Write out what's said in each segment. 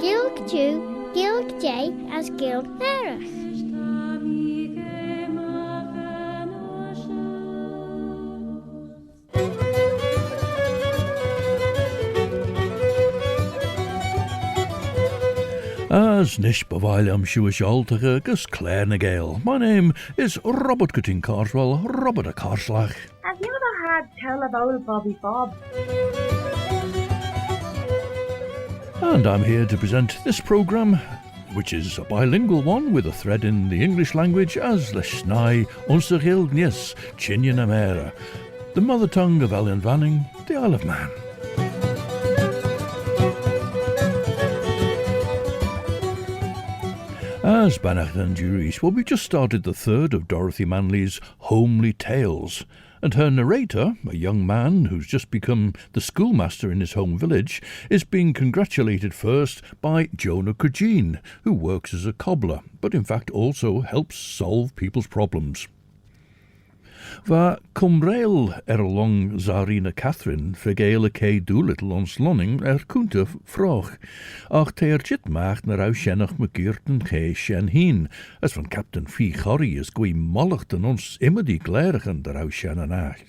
Gilg Jew, Gilg J as Gilg Nerach. As nish bavailam shuish altaga gus Claare na Gael. My name is Robert Cutting Carswell, Robert a Carslach. Have you ever had tell of old Bobby Bob? And I'm here to present this programme, which is a bilingual one with a thread in the English language as Leshnai Onserhilgnies Chinyan Amera, the mother tongue of Ellen Vanning, the Isle of Man. As Banach and Juris, well, we just started the third of Dorothy Manley's homely tales, and her narrator, a young man who's just become the schoolmaster in his home village, is being congratulated first by Joshua Cregeen, who works as a cobbler, but in fact also helps solve people's problems. Va cumrail long Tsarina Catherine vergele Kay Doolittle ons lonning kunte vroeg, ach teer jit maagd naar uishennach mekeerten Kay shen heen, as van Captain Fee Gorry is gwy mollichten ons immer die glerigen der uishennach.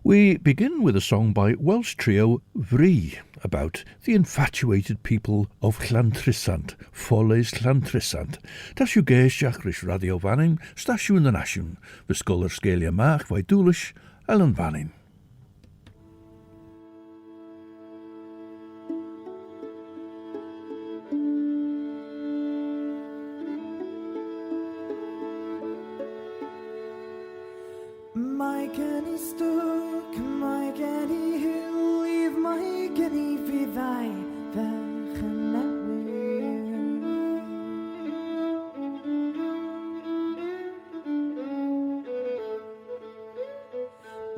We begin with a song by Welsh trio Vree about the infatuated people of Llantrisant, Ffoles Llantrisant. Tashu geisach rish radio vanning, stashu na nashun, beskuller scalia maach vai doolish, Ellen vanning. My Kenny Stoke, my Kenny Hill, leave my Kenny be thy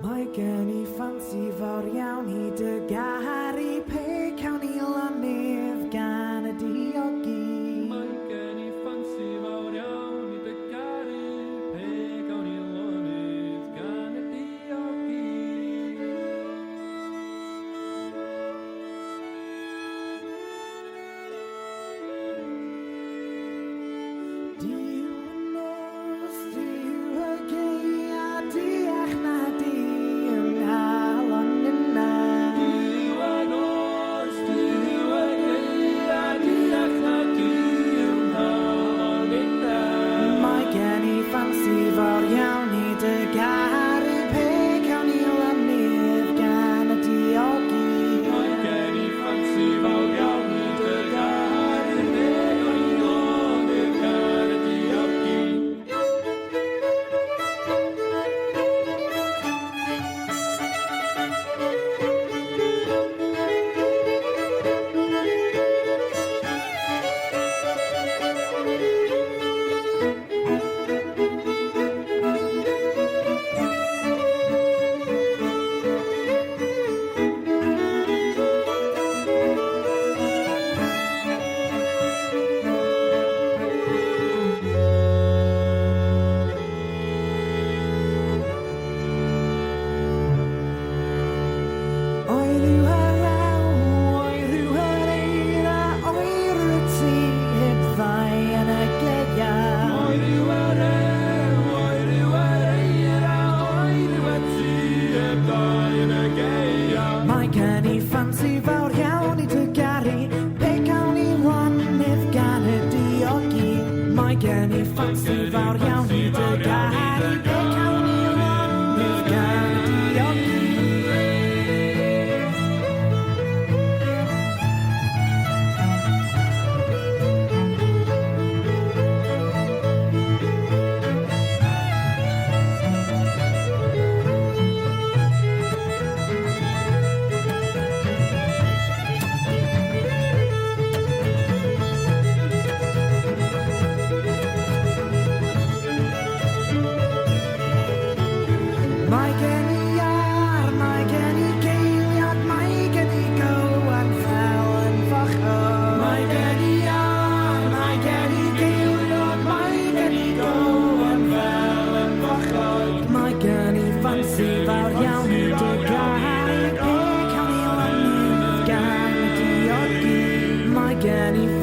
my Kenny fancy for Yowny de Gary Pay County Laniv Gana Diogi. My Kenny fancy for Yowny de Gary Pay County Laniv Gana Diogi. Do you know, do you again, do you not, do you not, London now? Do you know, do you again, do you not, do you not, London now? My Kenny fancy for Yowny de Gary Pay County Laniv Gana Diogi. My Kenny fancy for Yowny de Gary Pay County Laniv Gana Diogi. My Kenny fancy fawr iawn I dy gari, pe cawn I lanydd gan y diogi. My Kenny fancy fawr iawn I dy gari, pe cawn I lanydd gan y diogi.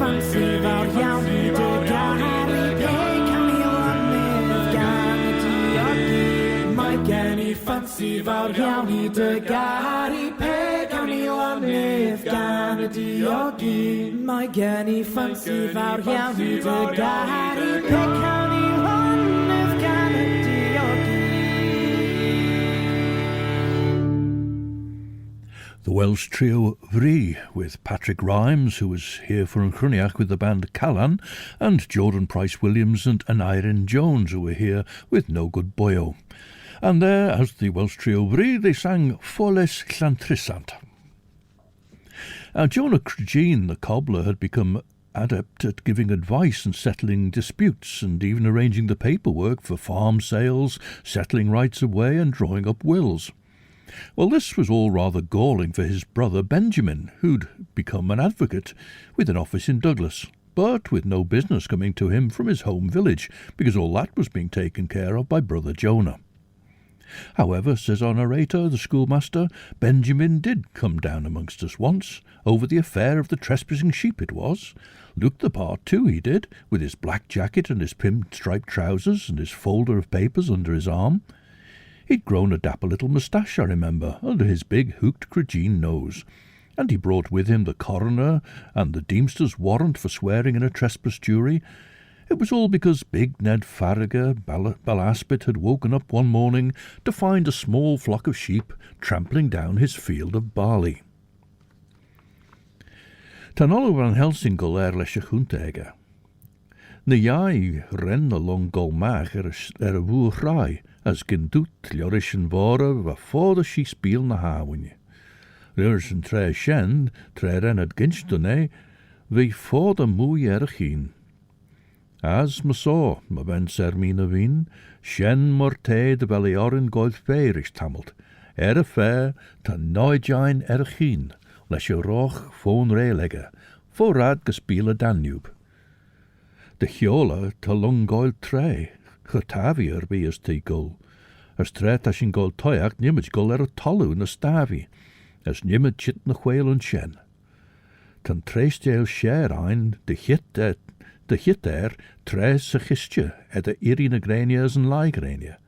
ffansi fawr iawn i dy garu pe cawn i lonydd gan y diogi. Mae gen i ffansi fawr iawn i dy garu pe cawn i lonydd gan y diogi. Mae gen i ffansi fawr iawn i dy garu pe cawn i lonydd gan y diogi. The Welsh trio Vree, with Patrick Rhymes, who was here for Chroniac with the band Callan, and Jordan Price-Williams and Aneurin Jones, who were here with No Good Boyo. And there, as the Welsh trio Vree, they sang Ffoles Llantrisant. Now, Joshua Cregeen, the cobbler, had become adept at giving advice and settling disputes, and even arranging the paperwork for farm sales, settling rights of way, and drawing up wills. Well, this was all rather galling for his brother Benjamin, who'd become an advocate with an office in Douglas, but with no business coming to him from his home village, because all that was being taken care of by brother Jonah. However, says our narrator, the schoolmaster, Benjamin did come down amongst us once, over the affair of the trespassing sheep it was. Looked the part too, he did, with his black jacket and his pin-striped trousers and his folder of papers under his arm. He'd grown a dapper little moustache, I remember, under his big hooked Cregeen nose, and he brought with him the coroner and the deemster's warrant for swearing in a trespass jury. It was all because big Ned Farragut Balaspit had woken up one morning to find a small flock of sheep trampling down his field of barley. Tan olw an Helsing leis a chuntega. Na iau ren a long golmach a bhúr rai, as gyn dŵt llorish yn fora va ffordd si spiel na hawyn. Rwyrs yn tre shen, tre ren ad gynstone, vi ffordd a mwy erchyn. As ma so, ma ben sermina vin, shen morte de fel ei orin goedd feirish tamalt, a fair ta noijain erchyn, leis y roch ffôn reilega, fforad gyspiel a Danube. De chiola ta lungoil tre, chatavi bi as te gul. As tre ta sin gul toiach nimid gul a tolu na stavi, as nimid chit na chweil an shen. Tan treisteel share ein de hit tres sa chistje et a iri na grenias an lai grenia.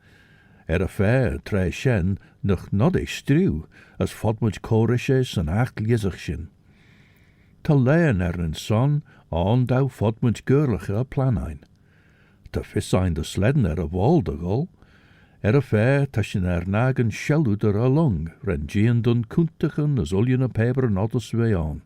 A fair tre shen noch nodde striw, as fodmuch corishes an acht liesach shin. Ta lean an son, on dau fodmuch gurlach a planein. Ta fissain de sledden a waldagol, a fair ta sin nagan shelluder along, ren gian dun kuntichen as ullion a paper and others way on.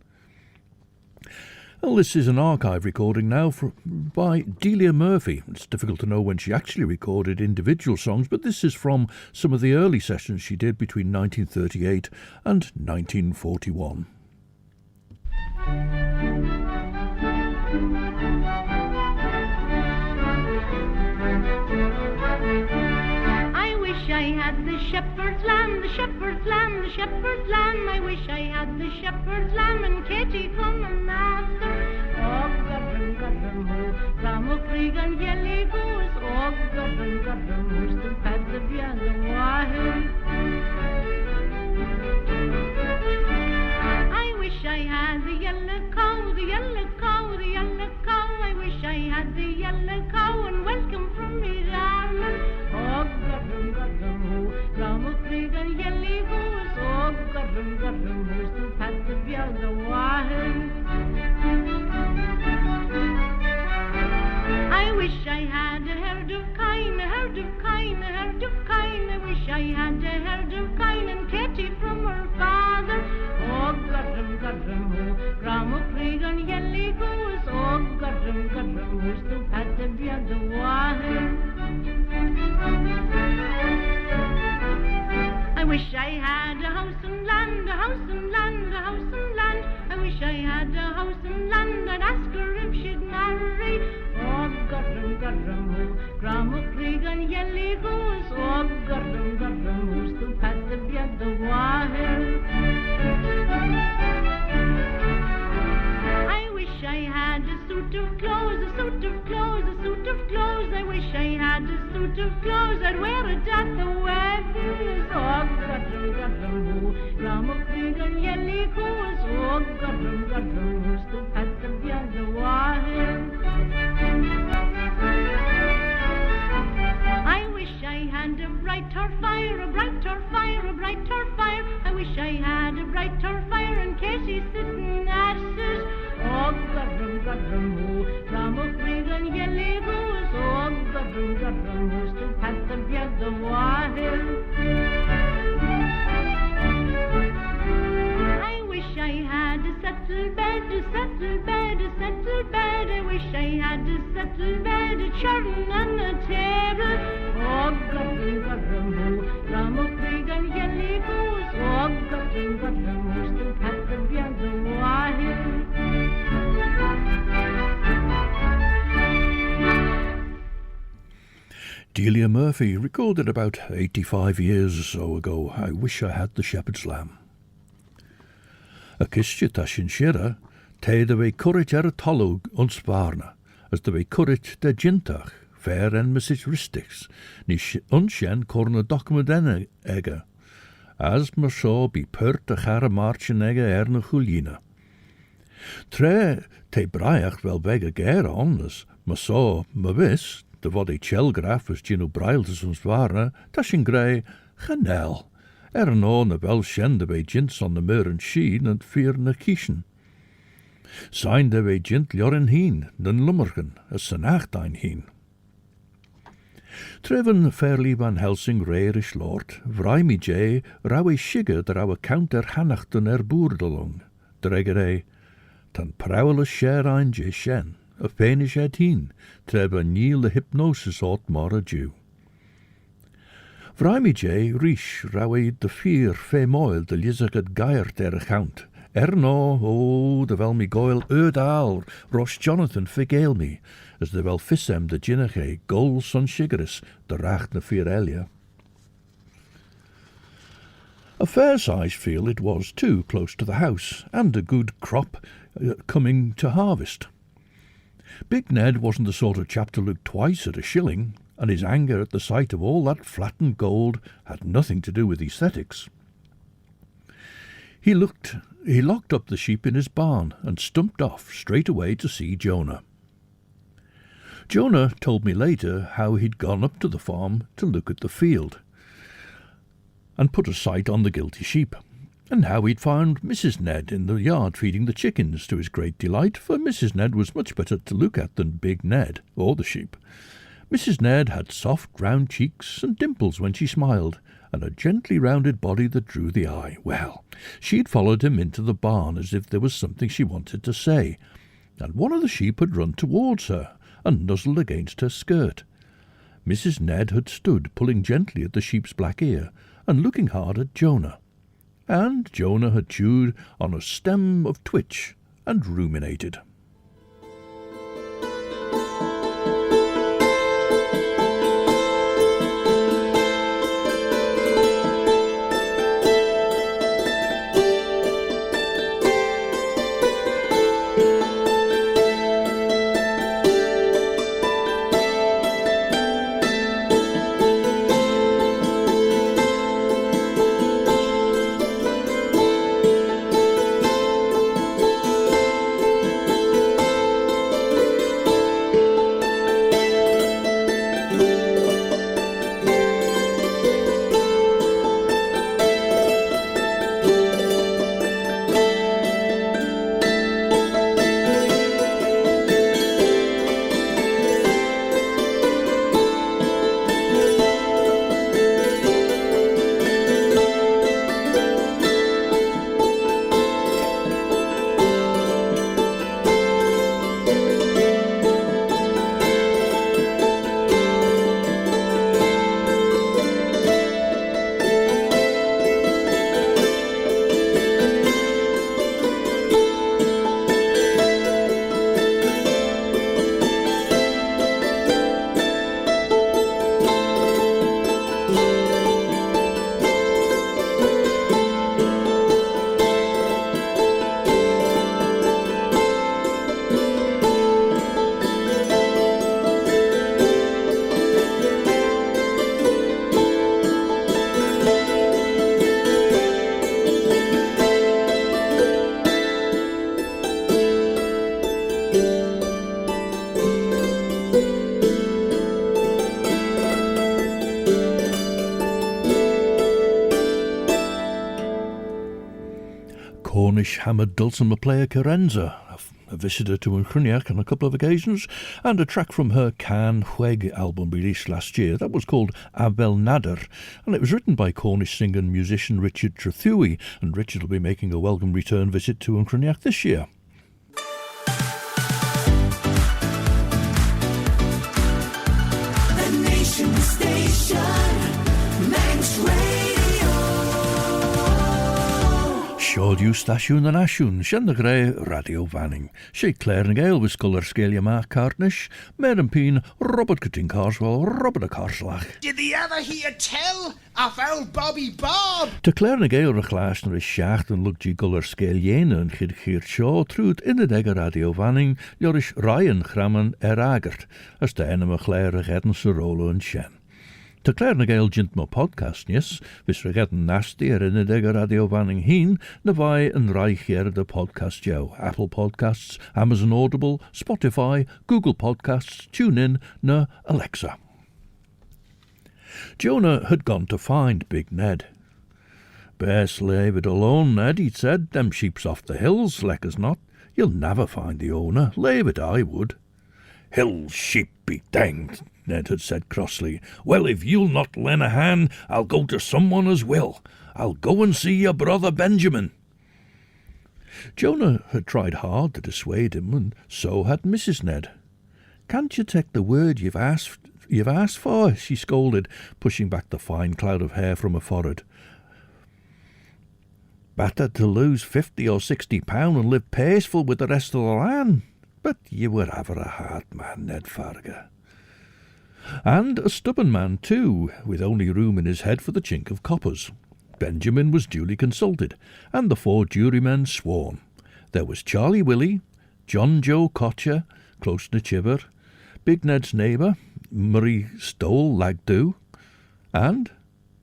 Well, this is an archive recording now by DELIA MURPHY. It's difficult to know when she actually recorded individual songs, but this is from some of the early sessions she did between 1938 and 1941. I wish I had the shepherd's lamb, the shepherd's lamb, the shepherd's lamb. I wish I had the shepherd's lamb and Katie come and after. Oh, Godrum, ho, Bram Cregeen yelly goes. Oh, Godrum, who's the pad the piano wahoo. I wish I had the yellow cow, the yellow cow, the yellow cow. I wish I had the yellow cow and welcome from me darling. Oh, Godrum, ho, Bram Cregeen yelly goes. Oh, Godrum, who's the pad the piano wahoo. I wish I had a herd of kine, a herd of kine, a herd of kine. I wish I had a herd of kine and Katie from her father. Oh, Godrum, ho, Bram Cregeen yelly goes. Oh, Godrum, who's the pad the piano wahoo. I wish I had a house and land, a house and land, a house and land. I wish I had a house and land, I'd ask her if she'd marry. Oh, Godrum, ho, Bram Cregeen yelly goes. Oh, Godrum, who's the pad the piano wahoo. I wish I had a suit of clothes, a suit of clothes, a suit of clothes. I wish I had a suit of clothes, I'd wear it at the weddings. Oh, Godrum, ho, Bram Cregeen yelly goes. Oh, Godrum, who's the pad the piano wahoo. garramu, Bram Cregeen yelly goes, oh, garramu, to pat the beard of water. I wish I had a settled bed, a settled bed, a settled bed. I wish I had a settled bed, a churn and a table. Oh, garramu, Bram Cregeen yelly goes, oh, garramu, to pat the beard of water. DELIA MURPHY recorded about 85 years or so ago, I Wish I Had the Shepherd's Lamb. A kistje tashin shira, te de we courage er tolug unsparna, as de we courage de gintach, fair en message ristics, ni unshen corna documenten ege, as mer so be pert a chara marchen ege erne chulina. Tre te braiach wel vega ger onnes, mer so, me wis, de wat e chelgraf as gino brailtes ons waren, tashin grey, genel. No na wel schende bij jints on de meuren schien en vier na kieschen. Zijn de wij jint joren heen, den lummergen, as se nachtijn heen. Treven fairly van Helsing reirish lord, vrij mi jay, rauwe shigge der ouwe Count Dracula boerdelong. Dreggerij, tan prowle share ein jay shen, a penish het heen, treven niel de hypnosis ot mar a Jew. Vrij mi jay, rish, rauwe de vier fe moil de lizagad geirt account. No, oh, de wel mi goil Gael, Rosh Jonathan Gael me, as de wel fissem de ginnege, gol son shigeris, de racht na vier elia. A fair-sized field it was, too, close to the house, and a good crop coming to harvest. Big Ned wasn't the sort of chap to look twice at a shilling, and his anger at the sight of all that flattened gold had nothing to do with aesthetics. He locked up the sheep in his barn and stumped off straight away to see Jonah. Jonah told me later how he'd gone up to the farm to look at the field and put a sight on the guilty sheep, and how he'd found Mrs. Ned in the yard feeding the chickens, to his great delight, for Mrs. Ned was much better to look at than Big Ned, or the sheep. Mrs. Ned had soft round cheeks and dimples when she smiled, and a gently rounded body that drew the eye. Well, she'd followed him into the barn as if there was something she wanted to say, and one of the sheep had run towards her and nuzzled against her skirt. Mrs. Ned had stood pulling gently at the sheep's black ear and looking hard at Jonah, and Jonah had chewed on a stem of twitch and ruminated. Cornish hammered dulcimer player Carenza, a visitor to Uchruniac on a couple of occasions, and a track from her Can Hweg album released last year. That was called Abel Nader, and it was written by Cornish singer and musician Richard Trethewey, and Richard will be making a welcome return visit to Uchruniac this year. The Nation Station, Manx Radio. Siodiw stasiwn yn asiwn, sian y gre radio fanning. Sie Claare and Gael with colour scalia mark cartnish, mer and peen, Robert Cutting Carswell, Robert a Carslach. Did the ever hear tell of old Bobby Bob? To Claare and Gael rechlaasner is schacht and look die colour scaliene and Geert Shaw truth in the degger radio vanning, Joris Ryan Grammen eragert, as de enema Claare redden se rolo and shen. To Claare and Gael jint mo podcast, yes, vis regetten nasty in the degger radio vanning heen, na vai and reich de podcast jou, Apple Podcasts, Amazon Audible, Spotify, Google Podcasts, TuneIn, na Alexa. Jonah had gone to find Big Ned. Best leave it alone, Ned, he'd said. Them sheep's off the hills, like as not. You'll never find the owner. Leave it, I would. Hill sheep be danged, Ned had said crossly. Well, if you'll not lend a hand, I'll go to someone as will. I'll go and see your brother Benjamin. Jonah had tried hard to dissuade him, and so had Mrs. Ned. Can't you take the word you've asked for? She scolded, pushing back the fine cloud of hair from her forehead. Better to lose 50 or 60 pound and live peaceful with the rest of the land. But you were ever a hard man, Ned Farger. And a stubborn man, too, with only room in his head for the chink of coppers. Benjamin was duly consulted, and the 4 jurymen sworn. There was Charlie Willie, John Joe Cotcher, close na Chiver, Big Ned's neighbour, Murray Stowell Lagdo, and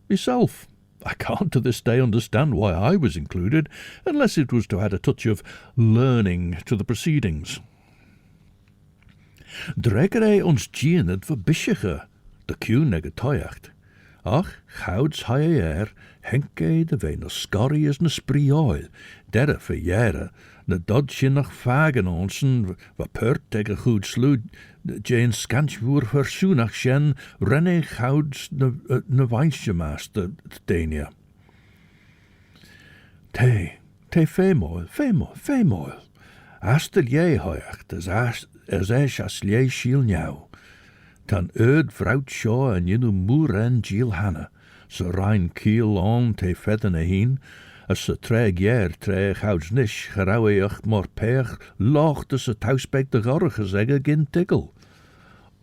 myself. I can't to this day understand why I was included, unless it was to add a touch of learning to the proceedings. Dregere ons giened verbischiger, de kuhnege toyacht. Ach, gouds haie henke de veen scorrie is na sprioil, derre verjere, na dodje nog vagen onsen, pert tegen goed sloed, Jane Scanchvoer versoenach shen, renne gouds na wijnsje maas de denia. Te femoil. Astel jij hoyacht, as as lei shiel now. Tan vrout shaw en jinu moer en Jiel Hanna, so rein kiel on te fedden heen, as se treg houds nish, gerouweach mor peach, locht as se thuisbek de gorge zegge gin tikkel.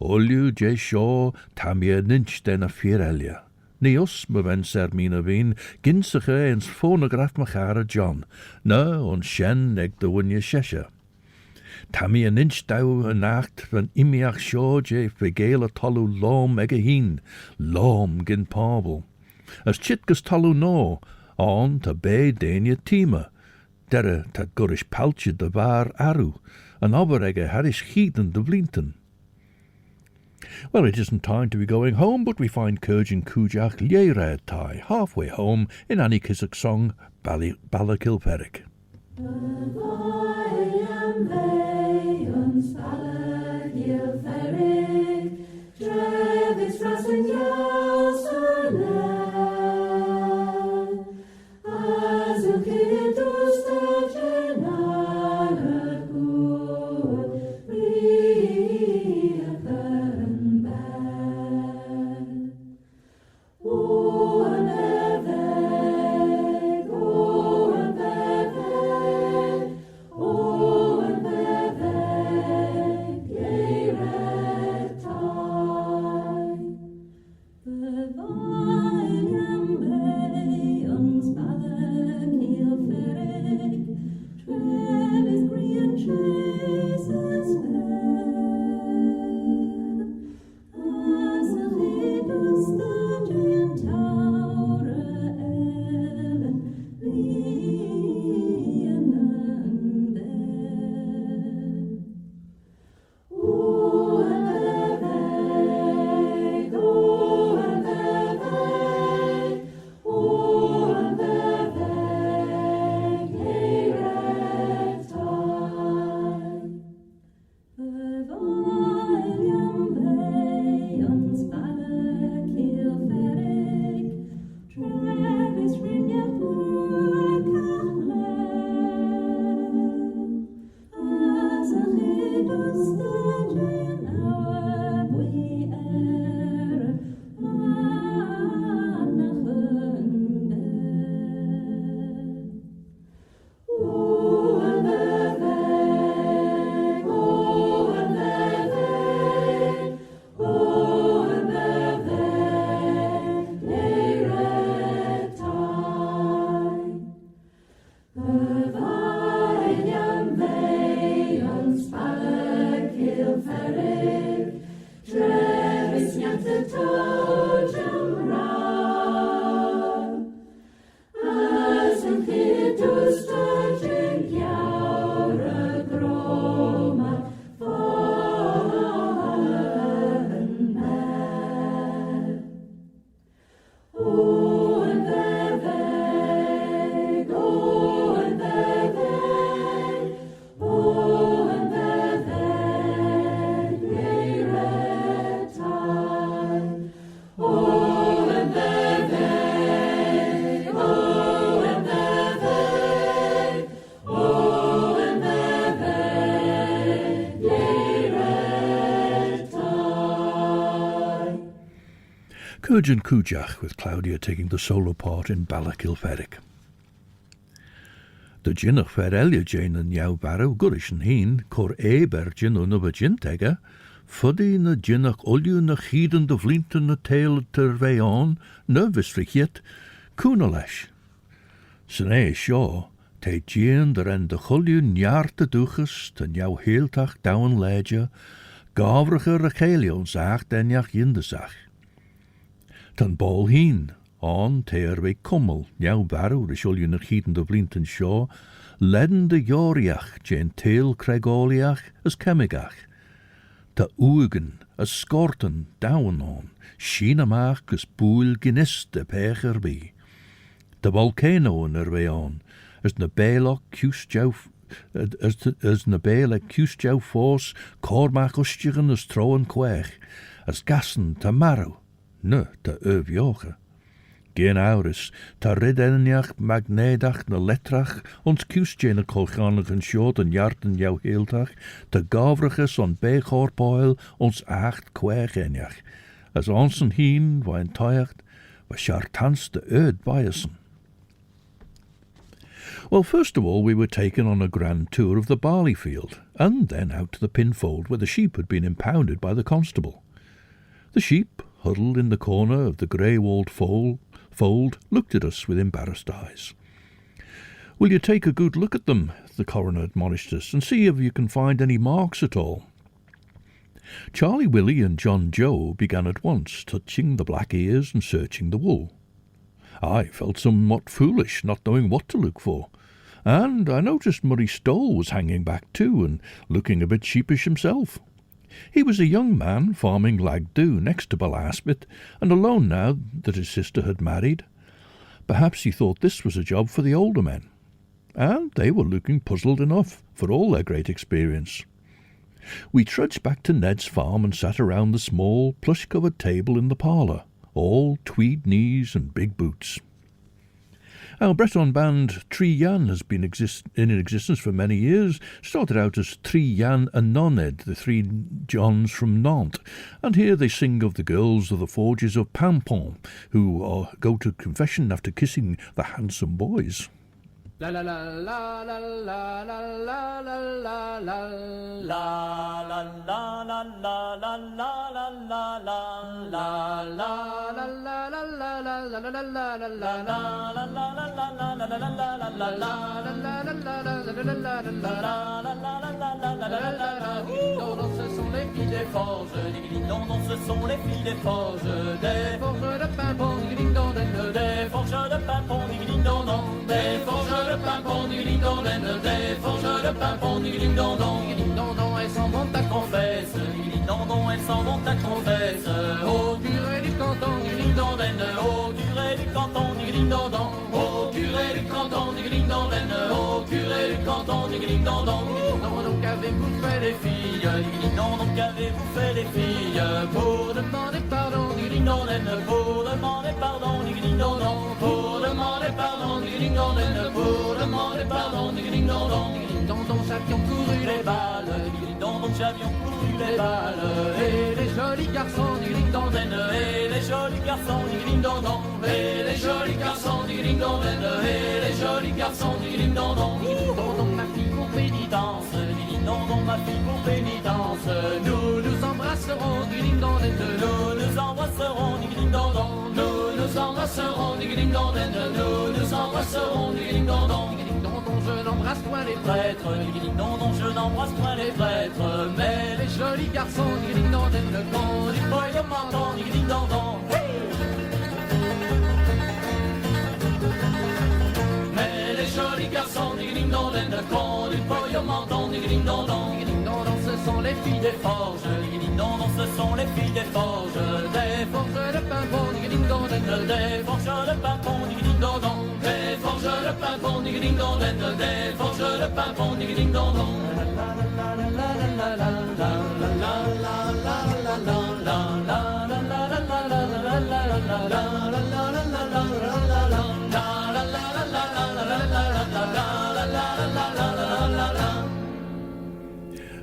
Olju je shaw, tam je ninch den a firelia. Nios, me wen sermina veen, ginsige ens phonograph machara John, na on shen eg de winje shesha. Tammy an inch dow a nacht van imiach shaw je fegela tolu lom ege heen, lom gin pabel. As chitgus tolu no, on ta bay dania tima, derre ta gurish palche de var aru, an ober ege harish heathen de vlinten. Well, it isn't time to be going home, but we find Cregeen Cújach Léire Tai halfway home in Annie Kissack's song Ballakilperic. Oh Cregeen Cújach, with Claudia taking the solo part in Balla Kilferric. The jinnach fer elia Jane and Yau Barrow Gurish and Heen, cor eber jin unova jintega, fuddy na jinnach olju na chieden de vlinten na tail ter veon, nervous frichiet, kunalesh. Sne shaw, te jien der en de chulju njaarte duches, ten jou heeltag down ledger, gavrige rechelio zag denjach jindesach. Ten bol heen, on teer we kummel, jou barrow, de shulju na chieden de vlinten shaw, ledden de joriach, jen tail cregoliach, as kemigach. Te oegen, as skorten, down on, schienamach, as boel ginist de pecher be. De volcano in er way on, as na belok cusjou, as na belok cusjou force, cormach ustjigen as troen quech, as gassen te marrow, ne te joche. Geen auris, ta riddenjach magnedach na letrach, ons cusjene kolchanach en short en jarten jou heeltag, te gavriges on bechorpoil ons acht quechenjach, as onsen heen, wijn toyacht, was chartans de biasen. Well, first of all, we were taken on a grand tour of the barley field, and then out to the pinfold where the sheep had been impounded by the constable. The sheep, huddled in the corner of the grey-walled fold, looked at us with embarrassed eyes. "Will you take a good look at them," the coroner admonished us, "and see if you can find any marks at all?" Charlie Willie and John Joe began at once, touching the black ears and searching the wool. I felt somewhat foolish, not knowing what to look for, and I noticed Murray Stoll was hanging back too, and looking a bit sheepish himself. He was a young man farming Lagdu next to Balaspit, and alone now that his sister had married. Perhaps he thought this was a job for the older men, and they were looking puzzled enough for all their great experience. We trudged back to Ned's farm and sat around the small, plush-covered table in the parlour, all tweed knees and big boots. Our Breton band Tri Yan has been in existence for many years, started out as Tri Yan and Noned, the three Johns from Nantes, and here they sing of the girls of the forges of Pampon, who go to confession after kissing the handsome boys. La la la la la la la la la la la la la la la la la la la non, ce sont les filles des forges, non, ce sont les filles des forges de Pimpon, des forges de Pimpon, des forges de Pimpon, des forges de Pimpon, non, elles s'en vont à confesse, non, elles s'en vont à confesse, au curé du canton, au curé du canton, au curé du canton, au curé du canton, non, donc avez-vous fait les filles, non, donc avez-vous fait les filles, pour demander pardon, pour demander pardon, non, pour demander pardon, pour demander pardon, non, dindon, j'avions couru les balles, dindon, j'avions couru les balles. Et les jolis garçons du dindon, et les jolis garçons du dindon, et les jolis garçons du dindon, et les jolis garçons du dindon, dindon, ma fille pour pénitence, dindon, ma fille pour pénitence. Nous nous embrasserons du dindon, nous nous embrasserons du dindon, nous nous embrasserons du dindon, nous nous embrasserons du dindon, je n'embrasse point les prêtres, ding-ding-dong, je n'embrasse point les prêtres, mais les jolis garçons, ding-ding-dong, le con du royaume m'entend, ding-ding-dong, mais les jolis garçons, ding-ding-dong, le con du royaume m'entend, ding-ding-dong, ce sont les filles des forges, ding-ding-dong, ce sont les filles des forges de Pimpon, ding-ding-dong, des forges de Pimpon, ding-ding-dong, des forges de Pimpon, ding-ding-dong, des forges de Pimpon, ding-ding-dong.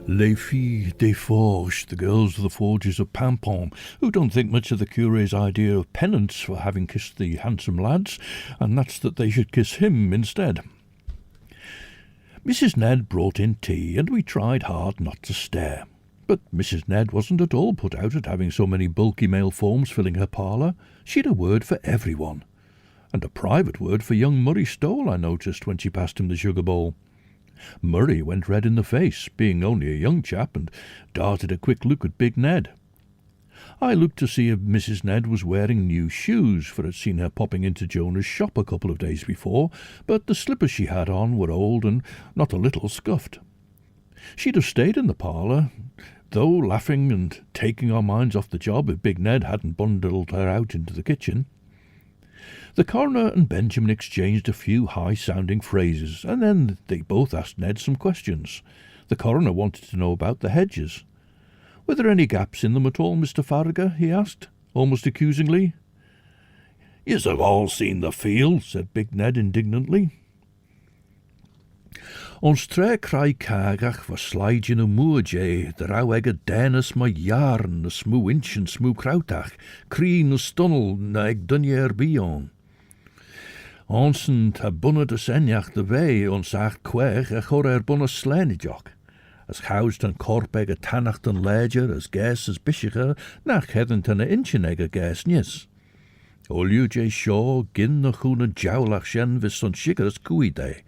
Les filles des forges, the girls of the forges of Pimpon, who don't think much of the curé's idea of penance for having kissed the handsome lads, and that's that they should kiss him instead. Mrs. Ned brought in tea, and we tried hard not to stare. But Mrs. Ned wasn't at all put out at having so many bulky male forms filling her parlour. She'd a word for everyone. And a private word for young Murray Stole, I noticed, when she passed him the sugar bowl. Murray went red in the face, being only a young chap, and darted a quick look at Big Ned. I looked to see if Mrs. Ned was wearing new shoes, for I'd seen her popping into Jonah's shop a couple of days before, but the slippers she had on were old and not a little scuffed. She'd have stayed in the parlour, though, laughing and taking our minds off the job if Big Ned hadn't bundled her out into the kitchen. The coroner and Benjamin exchanged a few high-sounding phrases, and then they both asked Ned some questions. The coroner wanted to know about the hedges. "Were there any gaps in them at all, Mr. Farragut?" he asked, almost accusingly. "Yous have all seen the field," said Big Ned indignantly. Ons tre cry cagach was slide in a moorjay, the row egg a dennis my yarn, the smoo inch and smoo krautach, creen a stunnel, na egg dunyer bion. Onsen ta bunna de senjach de vee, ons acht quech a chor bunna slenijok. As housed an corp egg a tannacht an ledger, as guess as bishiger, nach hedden tan a inchin egg a guess nis. Olju jay shaw, gin na choona jowlach shen vis son shiger as cooey day.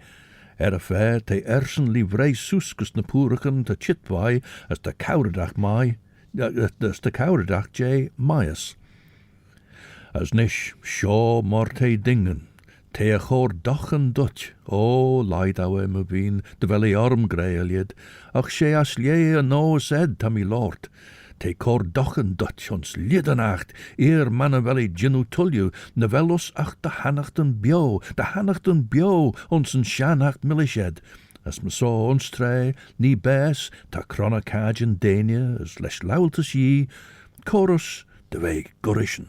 A fair te ersen livrei soeskus na poerigen te chitvai as de kouredach mai, as de kouredach jay maias. As nish, shaw morte dingen, te a chor doch en dutch, o leid awe me veen, de veli arm greilied, ach she as lie a no said ta mi lord, te cor doch en dutch ons liedenacht, eer manne veli ginu tulju, ne velus ach de hannachten bio, ons en shanacht millished, as me saw ons tre, ni bes, ta crona kajen denia, as lesh laultus ye, chorus de vei gurishen.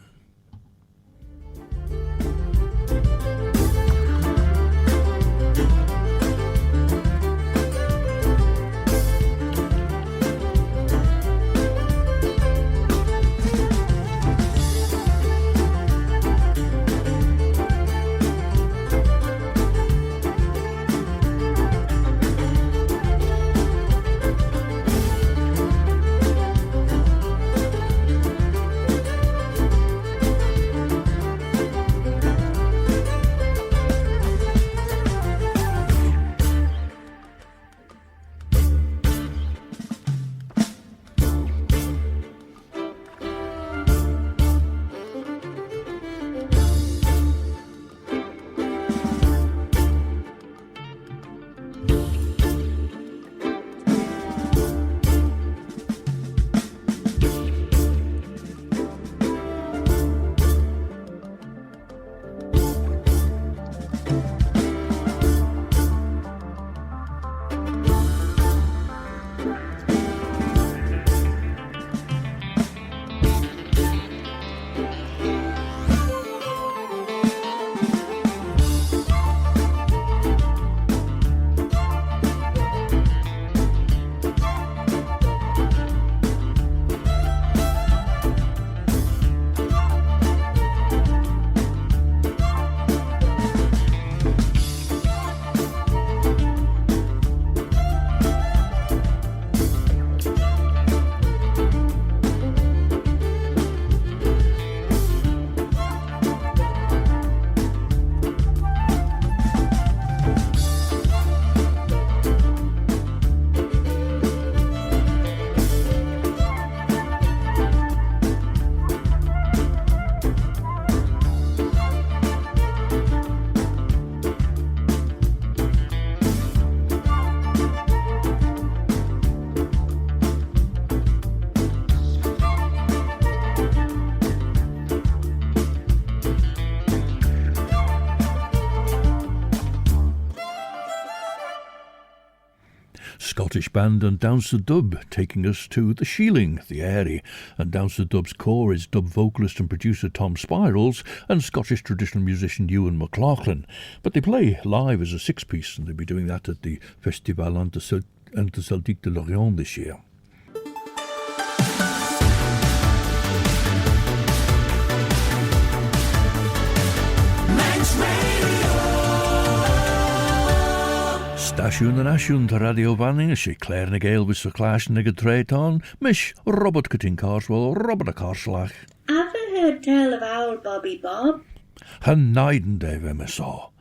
Scottish band and Downs the Dub, taking us to the Shieling, the Airy, and Downs the Dub's core is dub vocalist and producer Tom Spirals and Scottish traditional musician Ewan McLaughlin, but they play live as a six-piece, and they'll be doing that at the Festival Interceltique de Lorient this year. Stasiwn yn asiwn ta radio fanning, she Claare na Gael with sa chlashtyn ag a treiton, mish Robert Cutting Carswell, Robert a Carslach. Have you heard tell of owl Bobby Bob? Han naiden dave me saw.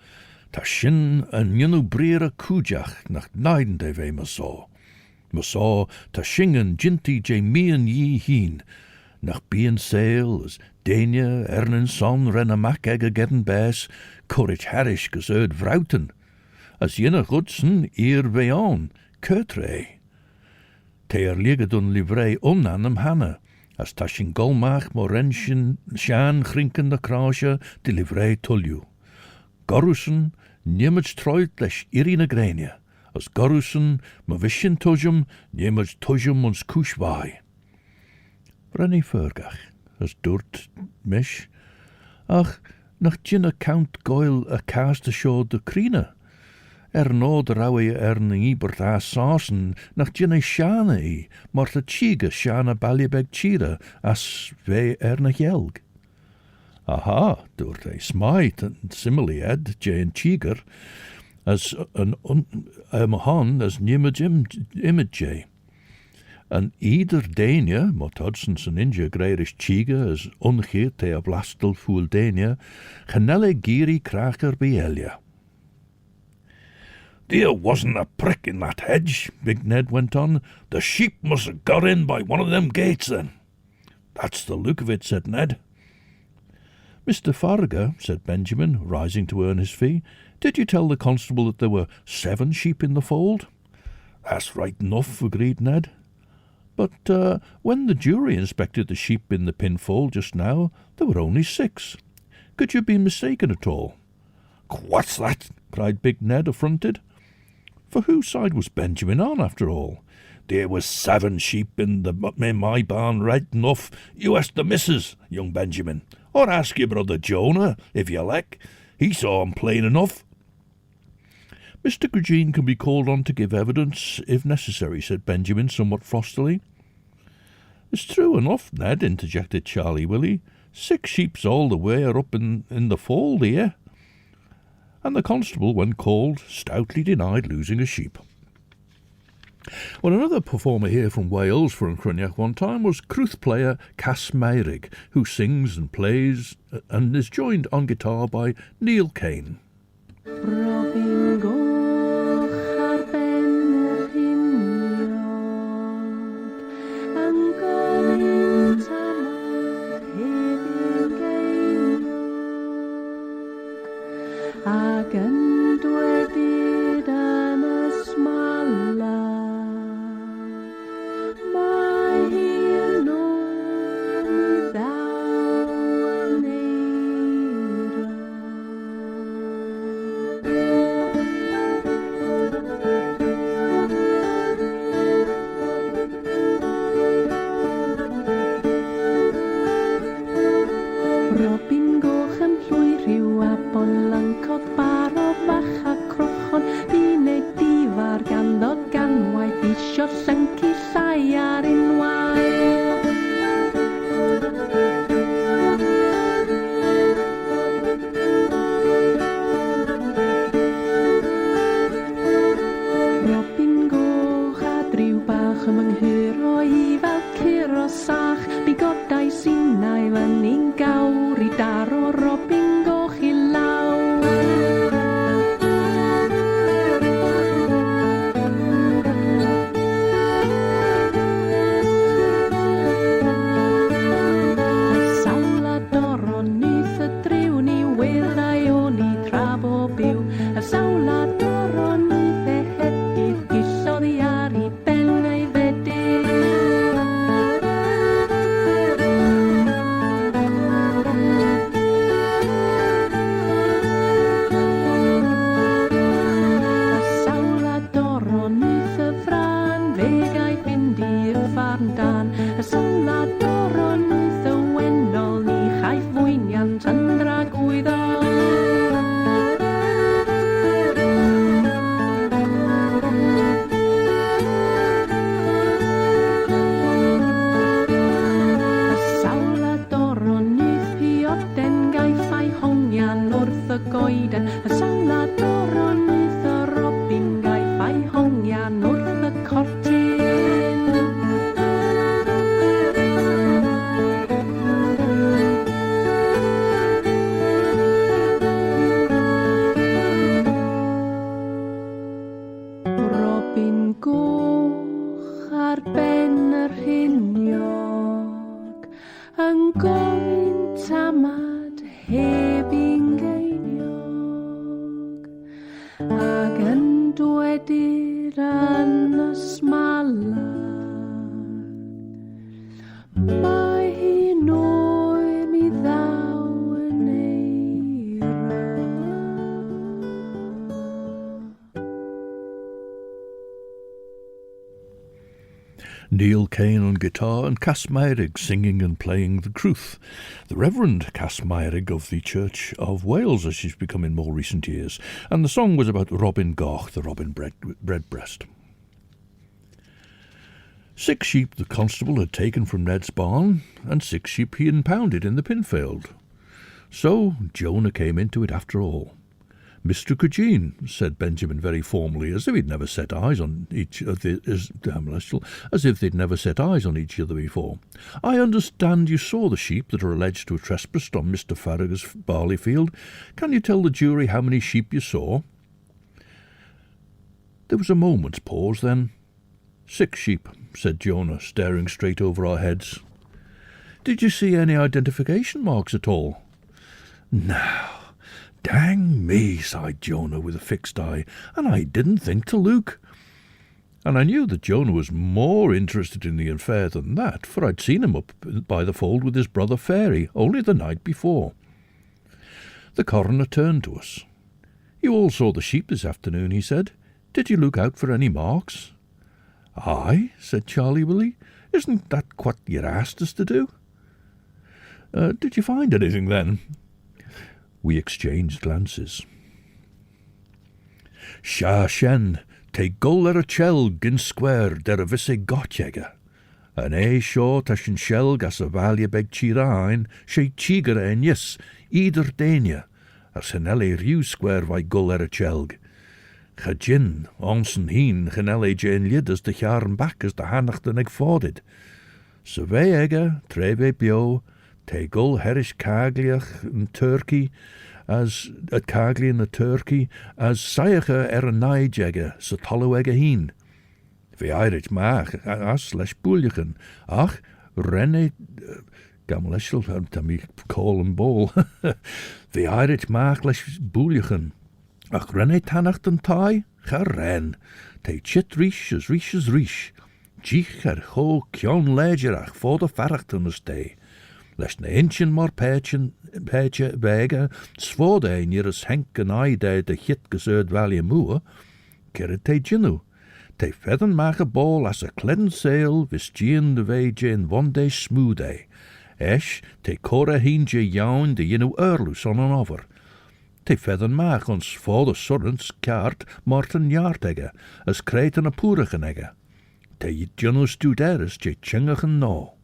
Ta shin an yunu breera kujach nach naiden dave me saw. Me saw ta shingen jinty je mean ye heen. Nach bien sail as Dania, Ernan son ren a mac egg a gedden bes, courage harish geserd vrouten. As jenne gudsen eer veon, Kurtre. Te liegedun livrei onanem hanne, as tashin golmach morenschen shan chrinken de krasje de livrei tulju. Gorusen niemets troit lesh irine grenia, as gorusen me vishin tujum niemets tujum ons kushvai. Brenny Fergach, as durt mish, ach, nach jinne Count Gael a cast ashore de krine. No de rawe na ibert a sausen nach jinne shana marta chiga shana baljebeg chira as ve na jelg. Aha, doort smite and simile ed jane chiger as an mahan as nimage image. And either Dania, mot Hudson's an inja greirish chiga as ungeert te a blastel fool Dania, genelle giri kraker bielia. There wasn't a prick in that hedge, Big Ned went on. The sheep must have got in by one of them gates then. That's the look of it, said Ned. Mr. Farragut, said Benjamin, rising to earn his fee, did you tell the constable that there were 7 sheep in the fold? That's right enough, agreed Ned. But when the jury inspected the sheep in the pinfold just now, there were only 6. Could you be mistaken at all? What's that? Cried Big Ned, affronted. For whose side was Benjamin on, after all? There was 7 sheep in my barn, right enough. You ask the missus, young Benjamin, or ask your brother Jonah, if you like. He saw 'em plain enough. Mr. Cregeen can be called on to give evidence, if necessary, said Benjamin, somewhat frostily. It's true enough, Ned, interjected Charlie Willie. 6 sheep's all the way are up in the fold here. And the constable, when called, stoutly denied losing a sheep. Well, another performer here from Wales for Cruinnach one time was crwth player Cas Meirig, who sings and plays and is joined on guitar by Neil Kane. Robin goch ar ben yr hiniog, yn gofyn tamad heddiw geiniog, ac yn dwedid yn ysmala, mae hi'n o'n I ddaw yn eira. Robin goch yn llwy rhyw a bonlancod bar o fach a crochon, bunig difar ganddo ganwaith isio syncu llai ar unwaith. Robin goch a driw bach ym ynghyrro I fel curo sach, bigodau sinau fyny'n gawr I daro Robin goch I lawr. Sawl a doron nyth y driw ni weddau o ni tra bo byw, a sawl a doron nyth e hedydd gisodd I ar I ben ei fedydd. farn dan a sala doron the wendol ni chai fwynian chandra gwyddo goeden a sala doron the robin gai fai hongyan wrth the cortyn Robin goch ar ben yr hiniog yn gofyn tamad heb un ag yn dwedir yn ysmala mae hi'n oer mi ddaw yn eira Neil Kane on guitar and Cas Meirig singing and playing the crwth. The Reverend Cas Meirig of the Church of Wales, as she's become in more recent years. And the song was about Robin Goch, the robin redbreast. 6 sheep the constable had taken from Ned's barn, and 6 sheep he impounded in the pinfield. So Jonah came into it after all. Mr. Cregeen, said Benjamin very formally, as if he'd never set eyes on each of as if they'd never set eyes on each other before. I understand you saw the sheep that are alleged to have trespassed on Mr. Farragher's barley field. Can you tell the jury how many sheep you saw? There was a moment's pause then. 6 sheep, said Jonah, staring straight over our heads. Did you see any identification marks at all? No. Dang me, sighed Jonah with a fixed eye, and I didn't think to look. And I knew that Jonah was more interested in the affair than that, for I'd seen him up by the fold with his brother Fairy only the night before. The coroner turned to us. You all saw the sheep this afternoon, he said. Did you look out for any marks? Aye, said Charlie Willie. Isn't that what you asked us to do? Did you find anything then? We exchanged glances. Sha shen, te gull a chell gin square der a visse gotjega. An sure tashin shell gas a valja beg chirain, she chiger en yes, either dania, as henelle riu square vai gull a chelg. Chajin, onsen heen, henelle jen lid as de jaren back as de hanachten eg forded. Se ve ega, treve bio, te gull herish kagliach in Turkey, as at Cagli in the Turkey, as Sayacha a naijega, sa tolluega heen. Ve Irish mach, as lesh buljachen, ach, renne, gameleshel, tammy call and ball. Ve Irish mach lesh buljachen, ach renne tanachten tai, cha ren, te chit rish as rish as rish. Jich ho kiaull legerach for the farrachten as day. Lesh na inchen mar peche vega, svode near as henk and I de hit geserd valje moor, kere te ginu. Te feathen make a ball as a cledden sail, vis gien de veje in one day smoothe. Esh, te cora hinje jaun de yinu erlus on an over. Te feathen make ons for the surrents kaart Martin Jaartegge, as kreten a poerigenegge. Te ginu studeres je chingachen no.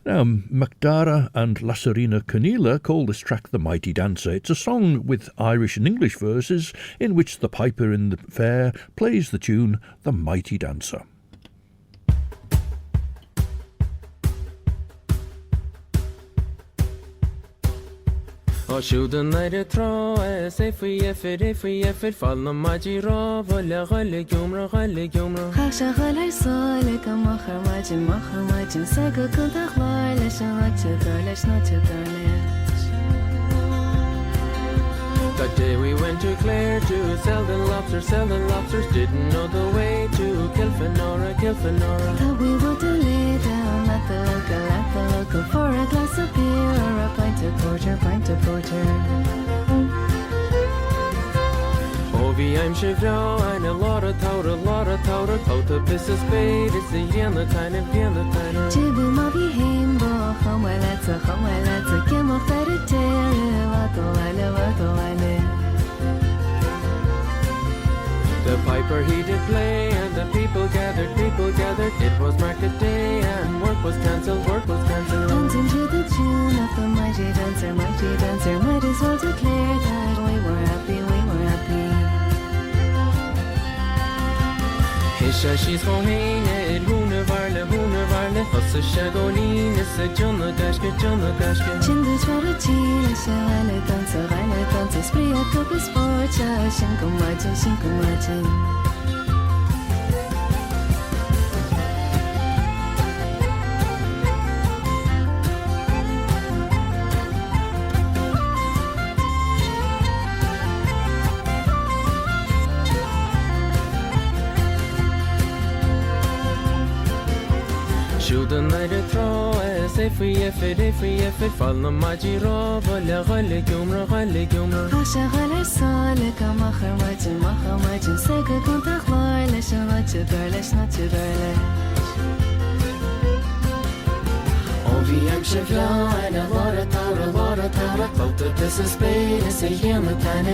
Now, Macdara and Lasarina Cornelia call this track The Mighty Dancer. It's a song with Irish and English verses in which the piper in the fair plays the tune The Mighty Dancer. O siwdyn nair y tro, if we effort, fall na maji ro, volia gale gumro. Chasha gale sole, kamachar majin, saga kunta chlar, lesh not to That day we went to Claare to sell the lobsters, didn't know the way to Kilfenora. Thought we would lay down at the local for a glass of beer or a pint of porter. OVI I'm Chevron, and a lot of Taura, Kota Bissus Bay, it's a Yana Tiny, Chibu Mabi Himbo, Homeletta, Kemo Ferretere, Vato. The piper he did play, and the people gathered. It was market day, and work was cancelled. Dancing to the tune of the mighty dancer, might as well declare that we were happy. Hisha she's hohine, Huna varle, Hossa shagoline, se Jonah gashke. Chindu Twarati, Shale dancer, Spria Kupa Sporcha, Shinkumajin. Shoot the night a throw, say free effort, Fall maji ro, Gale gumra. Hasha Galer Sole, Kamachar, Sega Contachlar, Leshan, I'm Chevron, and a lot of Taura, Kota Bissus Bay, it's a Yana Tiny.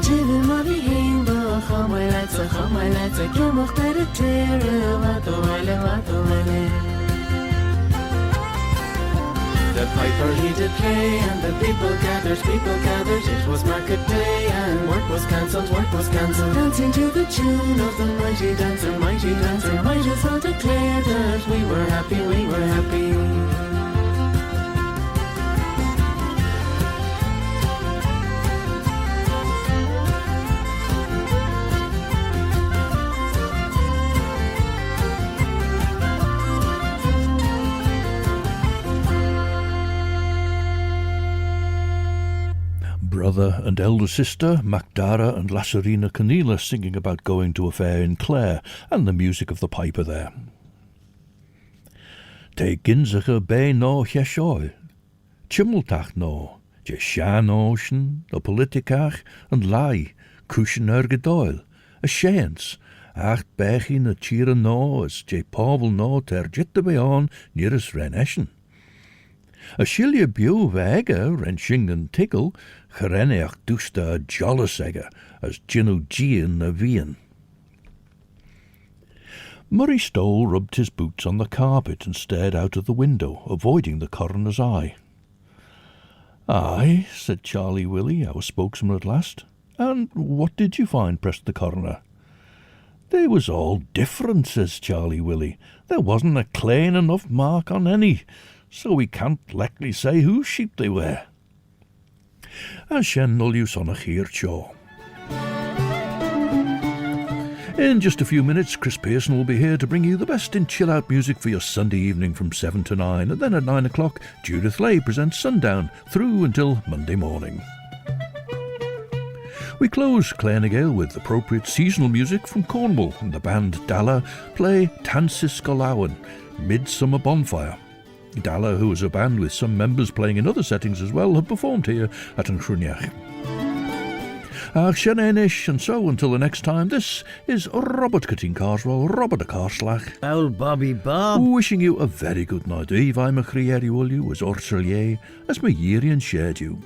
Chibu Mabi Himbo, Homeletta, Kemo Ferretere, Vato. The piper he did play, and the people gathered. It was market day, and work was cancelled. Dancing to the tune of the mighty dancer, might as well declare that we were happy. Brother and elder sister Macdara and Lasarina Canela singing about going to a fair in Claare and the music of the piper there. Te ginzige be no cheshoil, Chimmeltach no, je shan ocean, the politicach and lie, cushion ergedoil, a shaens, acht bechin a chira no, as je pavel no ter jitte beon nearest reneschen. A shilje bew vega, wrenching and tickle, gereneach dusta jollesegge, as Jinu Gian a vian. Murray Stole rubbed his boots on the carpet and stared out of the window, avoiding the coroner's eye. "Aye," said Charlie Willie, our spokesman at last. "And what did you find?" pressed the coroner. "They was all different," says Charlie Willie. "There wasn't a clane enough mark on any, so we can't likely say whose sheep they were." As shen nullius on a cheer chaw. In just a few minutes, Chris Pearson will be here to bring you the best in chill-out music for your Sunday evening from 7 to 9, and then at 9 o'clock, Judith Leigh presents Sundown through until Monday morning. We close Claare Gael with appropriate seasonal music from Cornwall, and the band Dala play Tansis Golawan, Midsummer Bonfire. Dala, who is a band with some members playing in other settings as well, have performed here at Anchruneach. Shenanish, and so until the next time, this is Robert Cutting Carswell, Robert a Carslach. Old Bobby Bob. Wishing you a very good night. Eve I'm a Crieri will you, as Orchelier, as my Yerian shared you.